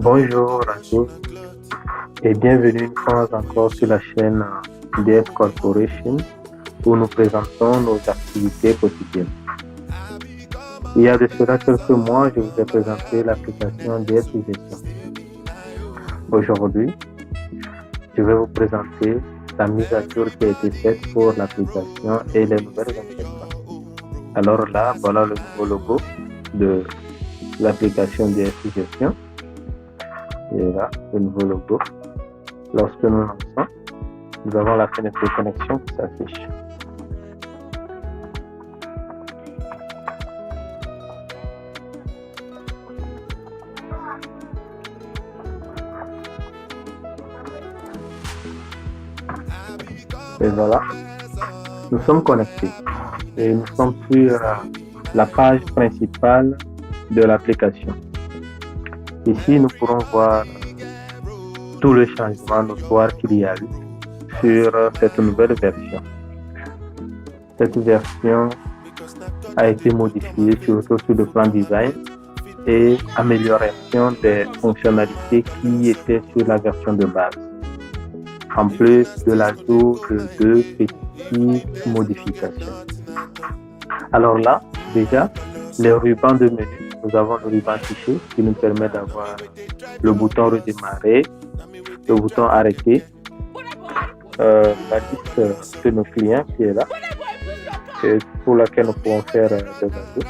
Bonjour à tous et bienvenue une fois encore sur la chaîne DS Corporation où nous présentons nos activités quotidiennes. Il y a de cela quelques mois, je vous ai présenté l'application DS Gestion. Aujourd'hui, je vais vous présenter la mise à jour qui a été faite pour l'application et les nouvelles interfaces. Alors là, voilà le nouveau logo de l'application DS Gestion. Et là, le nouveau logo. Lorsque nous lançons, nous avons la fenêtre de connexion qui s'affiche. Et voilà, nous sommes connectés. Et nous sommes sur la page principale de l'application. Ici, nous pourrons voir tout le changement notoire qu'il y a eu sur cette nouvelle version. Cette version a été modifiée surtout sur le plan design et amélioration des fonctionnalités qui étaient sur la version de base, en plus de l'ajout de deux petites modifications. Alors là, déjà, les rubans de menu. Nous avons le ruban affiché qui nous permet d'avoir le bouton redémarrer, le bouton arrêter, la liste de nos clients qui est là, et pour laquelle nous pouvons faire des ajouts,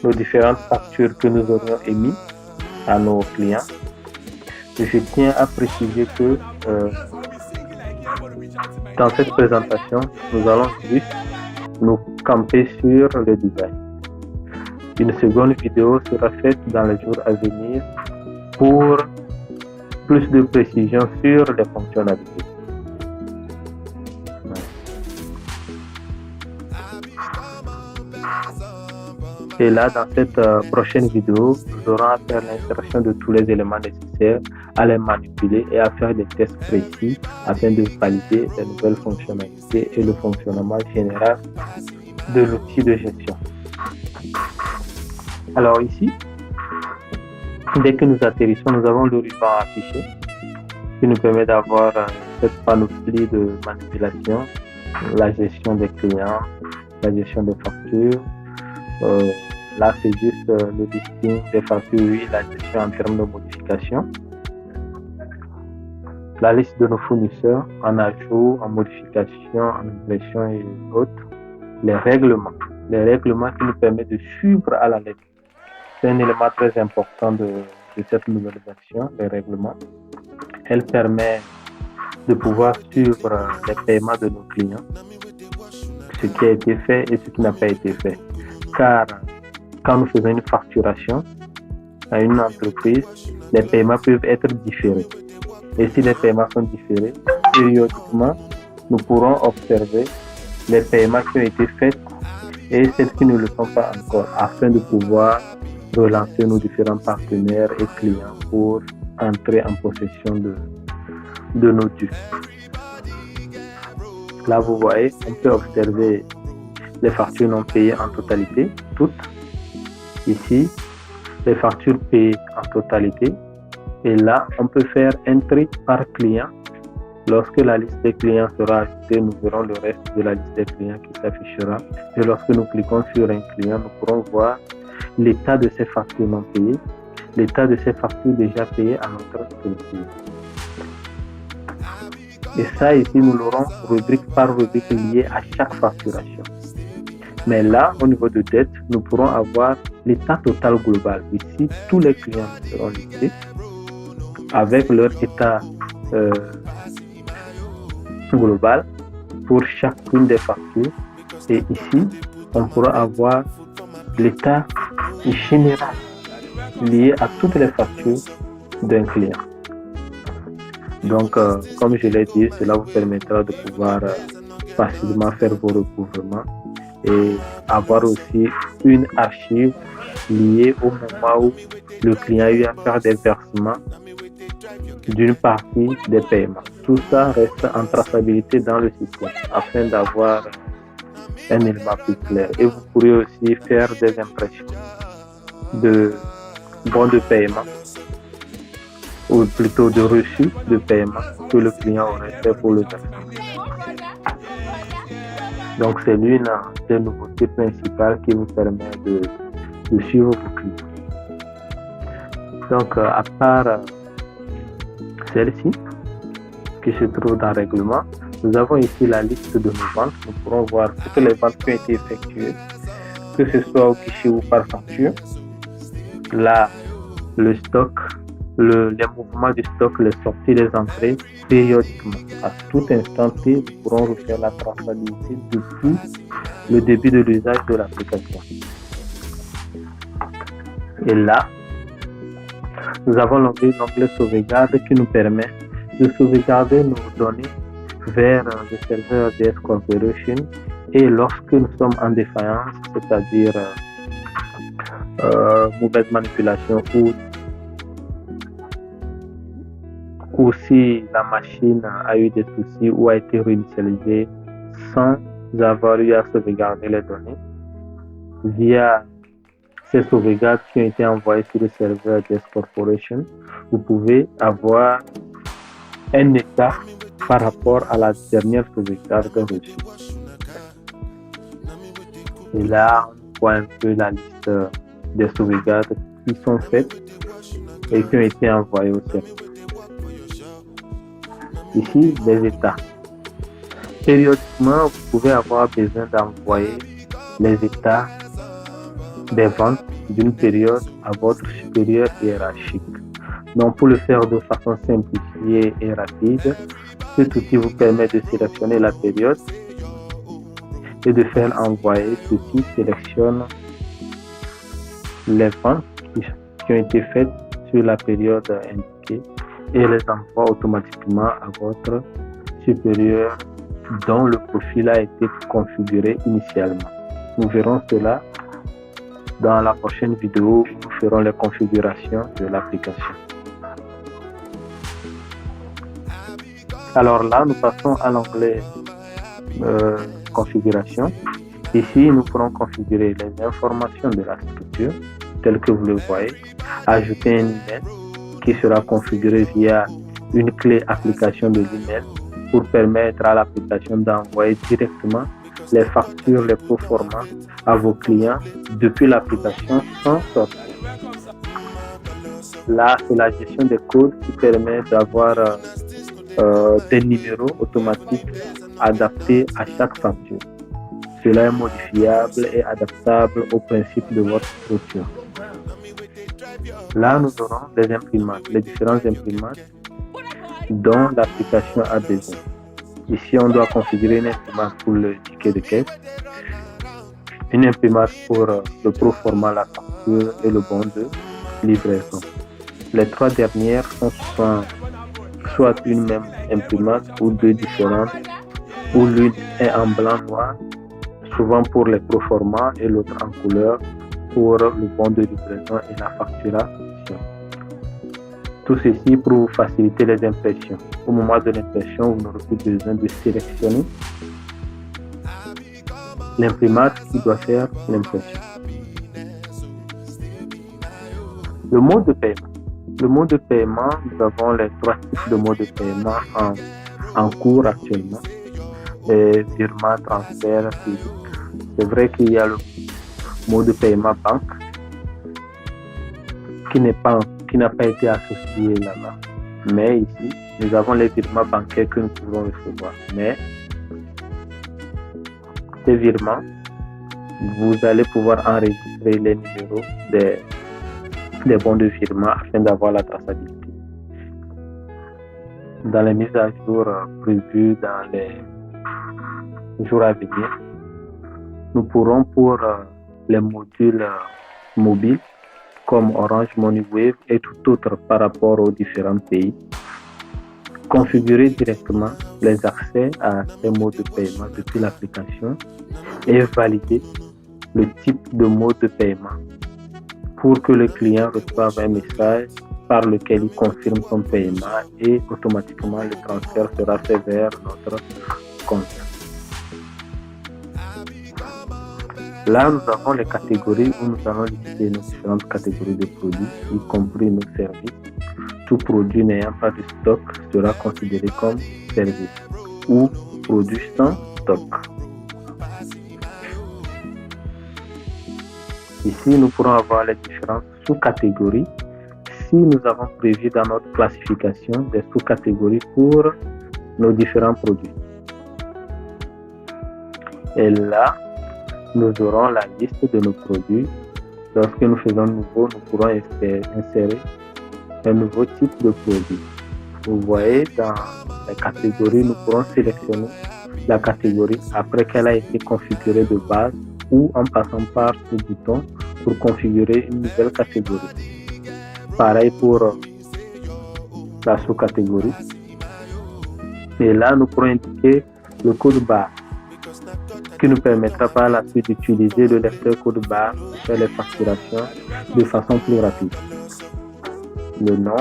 nos différentes factures que nous aurions émises à nos clients. Je tiens à préciser que dans cette présentation, nous allons juste nous camper sur le design. Une seconde vidéo sera faite dans les jours à venir pour plus de précision sur les fonctionnalités. Et là, dans cette prochaine vidéo, nous aurons à faire l'insertion de tous les éléments nécessaires, à les manipuler et à faire des tests précis afin de valider les nouvelles fonctionnalités et le fonctionnement général de l'outil de gestion. Alors ici, dès que nous atterrissons, nous avons le ruban affiché qui nous permet d'avoir cette panoplie de manipulation, la gestion des clients, la gestion des factures. Là, c'est juste le listing des factures, oui, la gestion en termes de modification. La liste de nos fournisseurs en ajout, en modification, en impression et autres. Les règlements qui nous permettent de suivre à la lettre. C'est un élément très important de cette nouvelle version, les règlements. Elle permet de pouvoir suivre les paiements de nos clients, ce qui a été fait et ce qui n'a pas été fait. Car quand nous faisons une facturation à une entreprise, les paiements peuvent être différés. Et si les paiements sont différés, périodiquement, nous pourrons observer les paiements qui ont été faits et celles qui ne le sont pas encore, afin de pouvoir relancer nos différents partenaires et clients pour entrer en possession de nos dus. Là, vous voyez, on peut observer les factures non payées en totalité, toutes. Ici, les factures payées en totalité. Et là, on peut faire un tri par client. Lorsque la liste des clients sera ajoutée, nous verrons le reste de la liste des clients qui s'affichera. Et lorsque nous cliquons sur un client, nous pourrons voir l'état de ces factures non payées, l'état de ces factures déjà payées à notre structure. Et ça, ici, nous l'aurons rubrique par rubrique liée à chaque facturation. Mais là, au niveau de dette, nous pourrons avoir l'état total global. Ici, tous les clients seront listés avec leur état global pour chacune des factures. Et ici, on pourra avoir l'état général lié à toutes les factures d'un client. Donc, comme je l'ai dit, cela vous permettra de pouvoir facilement faire vos recouvrements et avoir aussi une archive liée au moment où le client a eu à faire des versements d'une partie des paiements. Tout ça reste en traçabilité dans le système afin d'avoir un élément plus clair. Et vous pourrez aussi faire des impressions de bons de paiement ou plutôt de reçu de paiement que le client aurait fait pour le versement. Donc, c'est l'une des nouveautés principales qui vous permet de suivre vos clients. Donc, à part celle-ci, qui se trouve dans le règlement, nous avons ici la liste de nos ventes. Nous pourrons voir toutes les ventes qui ont été effectuées, que ce soit au guichet ou par facture. Là, le stock, les mouvements du stock, les sorties, les entrées, périodiquement. À tout instant T, nous pourrons refaire la traçabilité depuis le début de l'usage de l'application. Et là, nous avons l'onglet sauvegarde qui nous permet de sauvegarder nos données vers le serveur DS Corporation et lorsque nous sommes en défaillance, c'est-à-dire mauvaise manipulation ou si la machine a eu des soucis ou a été réinitialisée sans avoir eu à sauvegarder les données, via ces sauvegardes qui ont été envoyées sur le serveur DS Corporation, vous pouvez avoir un état par rapport à la dernière sauvegarde reçue. Et là, on voit un peu la liste des sauvegardes qui sont faites et qui ont été envoyées au serveur. Ici, les états. Périodiquement, vous pouvez avoir besoin d'envoyer les états des ventes d'une période à votre supérieur hiérarchique. Donc, pour le faire de façon simplifiée et rapide, cet outil vous permet de sélectionner la période et de faire envoyer. Ceci sélectionne les ventes qui ont été faites sur la période indiquée et les envoie automatiquement à votre supérieur dont le profil a été configuré initialement. Nous verrons cela dans la prochaine vidéo où nous ferons les configurations de l'application. Alors là, nous passons à l'onglet configuration. Ici, nous pourrons configurer les informations de la structure, telles que vous le voyez, ajouter un email qui sera configuré via une clé application de l'email pour permettre à l'application d'envoyer directement les factures, les proformas à vos clients depuis l'application sans sortir. Là, c'est la gestion des codes qui permet d'avoir des numéros automatiques adaptés à chaque facture. Cela est modifiable et adaptable au principe de votre structure. Là, nous aurons les imprimantes, les différentes imprimantes dont l'application a besoin. Ici, on doit configurer une imprimante pour le ticket de caisse, une imprimante pour le proforma, la facture et le bon de livraison. Les trois dernières sont soit une même imprimante ou deux différentes, où l'une est en blanc-noir, souvent pour les proformas, et l'autre en couleur pour le bon de livraison et la facturation. Tout ceci pour vous faciliter les impressions. Au moment de l'impression, vous n'aurez plus besoin de sélectionner l'imprimante qui doit faire l'impression. Le mode de paiement. Le mode de paiement, nous avons les trois types de modes de paiement en cours actuellement. Virement, transfert, physique. C'est vrai qu'il y a le mode de paiement banque qui n'a pas été associé là-bas. Mais ici, nous avons les virements bancaires que nous pouvons recevoir. Mais ces virements, vous allez pouvoir enregistrer les numéros des bons de virement afin d'avoir la traçabilité. Dans les mises à jour prévues dans les jours à venir, nous pourrons pour les modules mobiles comme Orange Money Wave et tout autre par rapport aux différents pays, configurer directement les accès à ces modes de paiement depuis l'application et valider le type de mode de paiement pour que le client reçoive un message par lequel il confirme son paiement et automatiquement le transfert sera fait vers notre compte. Là, nous avons les catégories où nous allons lister nos différentes catégories de produits, y compris nos services. tout produit n'ayant pas de stock sera considéré comme service ou produit sans stock. Ici, nous pourrons avoir les différentes sous-catégories si nous avons prévu dans notre classification des sous-catégories pour nos différents produits. Et là, nous aurons la liste de nos produits. Lorsque nous faisons nouveau, nous pourrons insérer un nouveau type de produit. Vous voyez, dans les catégories, nous pourrons sélectionner la catégorie après qu'elle a été configurée de base ou en passant par ce bouton pour configurer une nouvelle catégorie. Pareil pour la sous-catégorie. Et là, nous pourrons indiquer le code barre qui nous permettra par la suite d'utiliser le lecteur code barre pour faire les facturations de façon plus rapide. Le nom,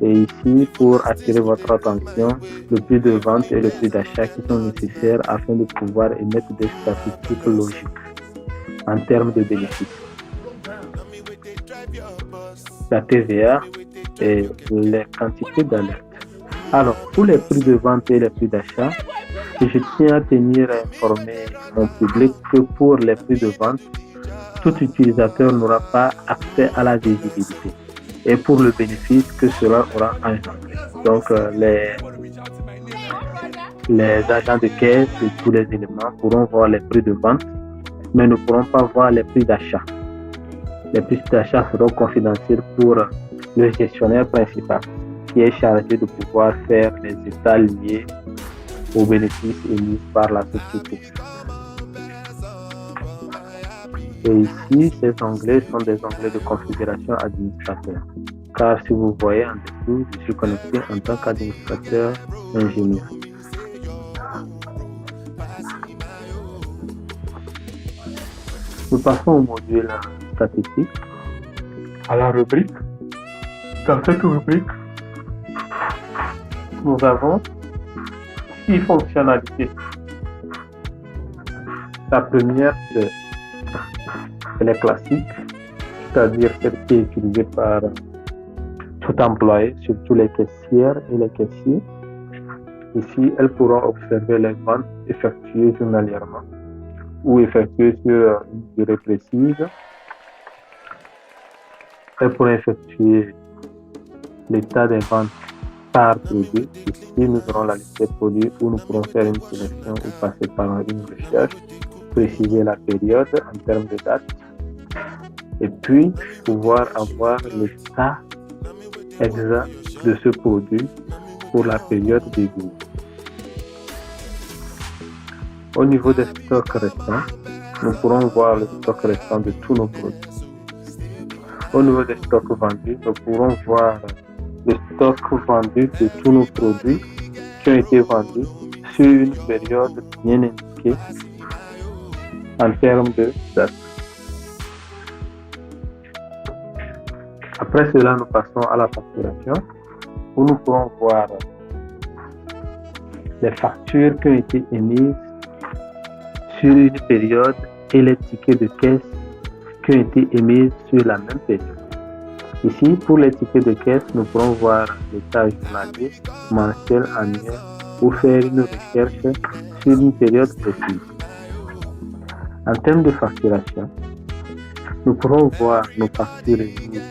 et ici pour attirer votre attention, le prix de vente et le prix d'achat qui sont nécessaires afin de pouvoir émettre des statistiques logiques en termes de bénéfices. La TVA et les quantités d'alerte. Alors, pour les prix de vente et les prix d'achat, je tiens à tenir informé mon public que pour les prix de vente, tout utilisateur n'aura pas accès à la visibilité. Et pour le bénéfice, que cela aura engendré. Donc, les agents de caisse et tous les éléments pourront voir les prix de vente, mais ne pourront pas voir les prix d'achat. Les prix d'achat seront confidentiels pour le gestionnaire principal, qui est chargé de pouvoir faire les états liés aux bénéfices émis par la société. Et ici, ces onglets sont des onglets de configuration administrateur. Car si vous voyez en dessous, je suis connecté en tant qu'administrateur ingénieur. Nous passons au module statistique, à la rubrique. Dans cette rubrique, nous avons 6 fonctionnalités. La première, c'est les classiques, c'est-à-dire celle qui est utilisée par tout employé, surtout les caissières et les caissiers. Ici, elles pourront observer les ventes effectuées journalièrement ou effectuées sur une durée précise. Elles pourront effectuer l'état des ventes par produit. Ici, nous aurons la liste des produits où nous pourrons faire une sélection ou passer par une recherche, préciser la période en termes de date et puis pouvoir avoir l'état exact de ce produit pour la période dédiée. Au niveau des stocks restants, nous pourrons voir le stock restant de tous nos produits. Au niveau des stocks vendus, nous pourrons voir le stock vendu de tous nos produits qui ont été vendus sur une période bien indiquée en termes de date. Après cela, nous passons à la facturation où nous pourrons voir les factures qui ont été émises sur une période et les tickets de caisse qui ont été émis sur la même période. Ici, pour les tickets de caisse, nous pourrons voir l'état journalier, mensuel, annuel ou faire une recherche sur une période précise. En termes de facturation, nous pourrons voir nos factures émises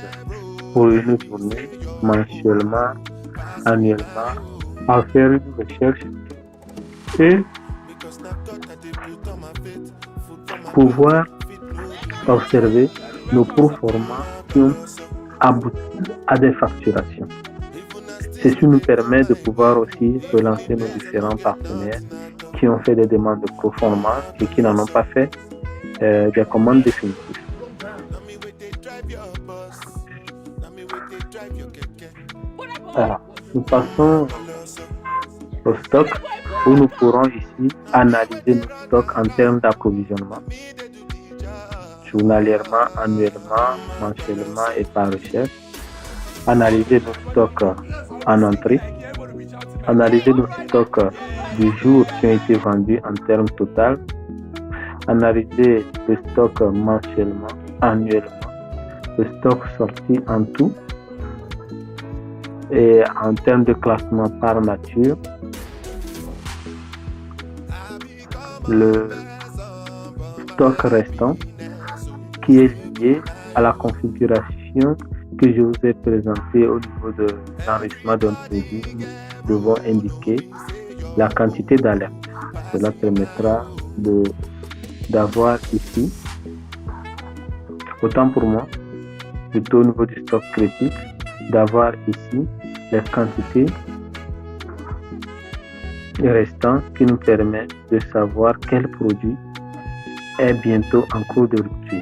pour une journée, mensuellement, annuellement, en faire une recherche et pouvoir observer nos proformas qui ont abouti à des facturations. Ceci nous permet de pouvoir aussi relancer nos différents partenaires qui ont fait des demandes de proforma et qui n'en ont pas fait des commandes définitives. Alors, nous passons au stock où nous pourrons ici analyser nos stocks en termes d'approvisionnement, journalièrement, annuellement, mensuellement et par recherche, analyser nos stocks en entrée, analyser nos stocks du jour qui ont été vendus en termes total, analyser le stock mensuellement, annuellement, le stock sorti en tout, Et en termes de classement par nature, le stock restant qui est lié à la configuration que je vous ai présentée au niveau de l'enrichissement d'un produit, nous devons indiquer la quantité d'alerte. Cela permettra d'avoir ici, autant pour moi, plutôt au niveau du stock critique, d'avoir ici les quantités restantes qui nous permettent de savoir quel produit est bientôt en cours de rupture.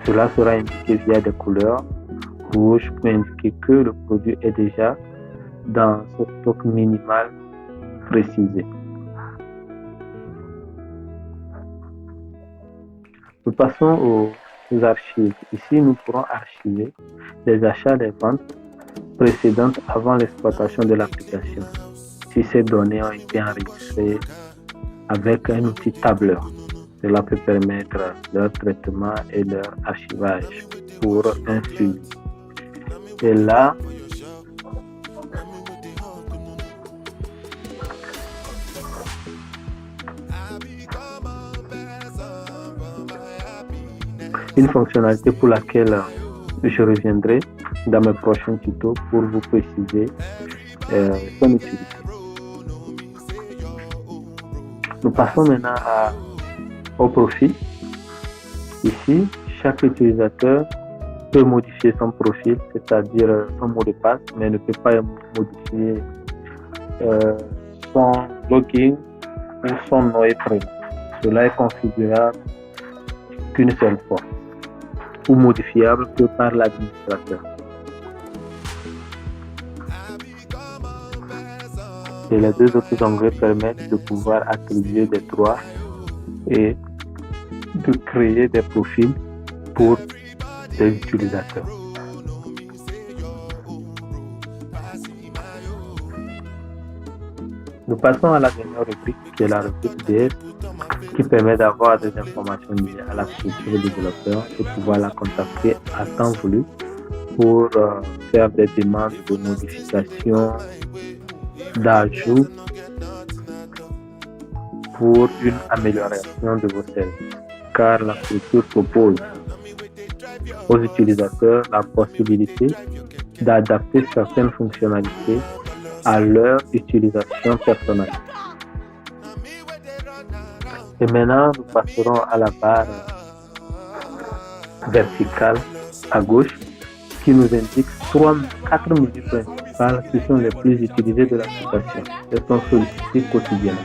Cela sera indiqué via des couleurs rouges pour indiquer que le produit est déjà dans ce stock minimal précisé. Nous passons aux archives. Ici, nous pourrons archiver les achats et les ventes précédentes avant l'exploitation de l'application, si ces données ont été enregistrées avec un outil tableur. Cela peut permettre leur traitement et leur archivage pour un suivi. Et là, une fonctionnalité pour laquelle je reviendrai dans mes prochains tutos pour vous préciser son utilité. Nous passons maintenant au profil. Ici, chaque utilisateur peut modifier son profil, c'est-à-dire son mot de passe, mais ne peut pas modifier son login ou son nom et prénom. Cela est configurable qu'une seule fois ou modifiable que par l'administrateur. Et les deux autres onglets permettent de pouvoir attribuer des droits et de créer des profils pour des utilisateurs. Nous passons à la dernière rubrique qui est la rubrique DS, qui permet d'avoir des informations liées à la structure du développeur et pouvoir la contacter à temps voulu pour faire des demandes de modification, d'ajout pour une amélioration de vos services, car la structure propose aux utilisateurs la possibilité d'adapter certaines fonctionnalités à leur utilisation personnelle. Et maintenant, nous passerons à la barre verticale à gauche qui nous indique 4 menus principales qui sont les plus utilisés de l'application. Elles sont sollicitées quotidiennement.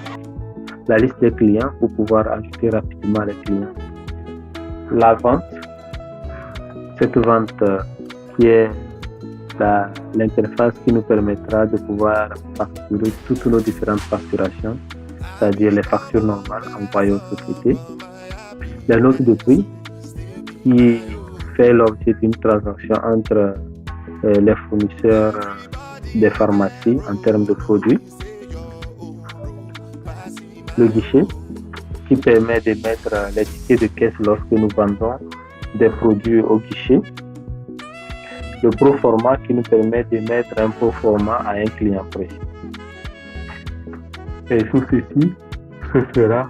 La liste des clients pour pouvoir ajouter rapidement les clients. La vente, cette vente qui est l'interface qui nous permettra de pouvoir facturer toutes nos différentes facturations, c'est-à-dire les factures normales envoyées aux sociétés. La note de prix qui fait l'objet d'une transaction entre les fournisseurs des pharmacies en termes de produits. Le guichet qui permet de mettre les tickets de caisse lorsque nous vendons des produits au guichet. Le pro forma qui nous permet de mettre un pro forma à un client précis. Et tout ceci, ce sera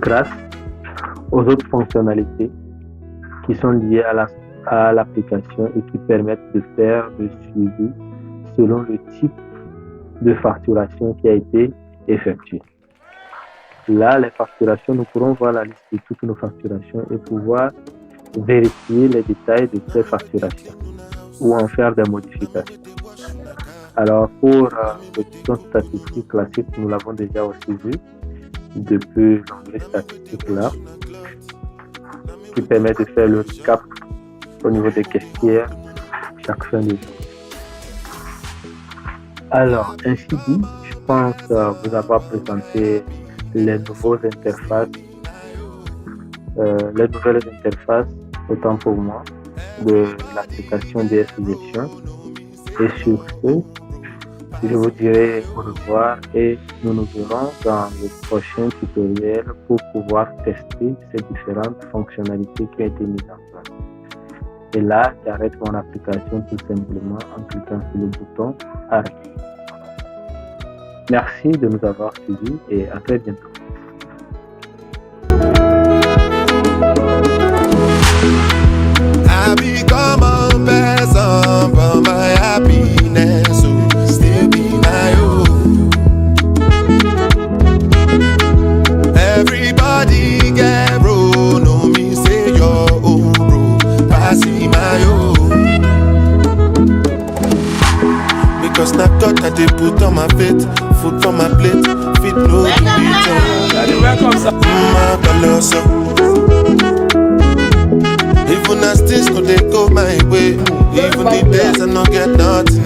grâce aux autres fonctionnalités qui sont liées à l'application et qui permettent de faire le suivi selon le type de facturation qui a été effectuée. Là, les facturations, nous pourrons voir la liste de toutes nos facturations et pouvoir vérifier les détails de ces facturations ou en faire des modifications. Alors, pour le bouton statistique classique, nous l'avons déjà aussi vu depuis l'onglet statistique là, qui permet de faire le recap au niveau des caissières chaque fin de jour. Alors, ainsi dit, je pense vous avoir présenté les nouvelles interfaces, autant pour moi, de l'application DS Gestion. Et sur ce, je vous dirai au revoir et nous nous verrons dans le prochain tutoriel pour pouvoir tester ces différentes fonctionnalités qui ont été mises en place. Et là, j'arrête mon application tout simplement en cliquant sur le bouton arrêter. Merci de nous avoir suivis et à très bientôt. I become a person for my happiness, so still be my own. Everybody get bro, no me say your own bro, passing my own. Because now God that they put on my feet, food for my plate, fit no be beaten. My colossal. Even as things could they go my way, even the days I don't get nothing.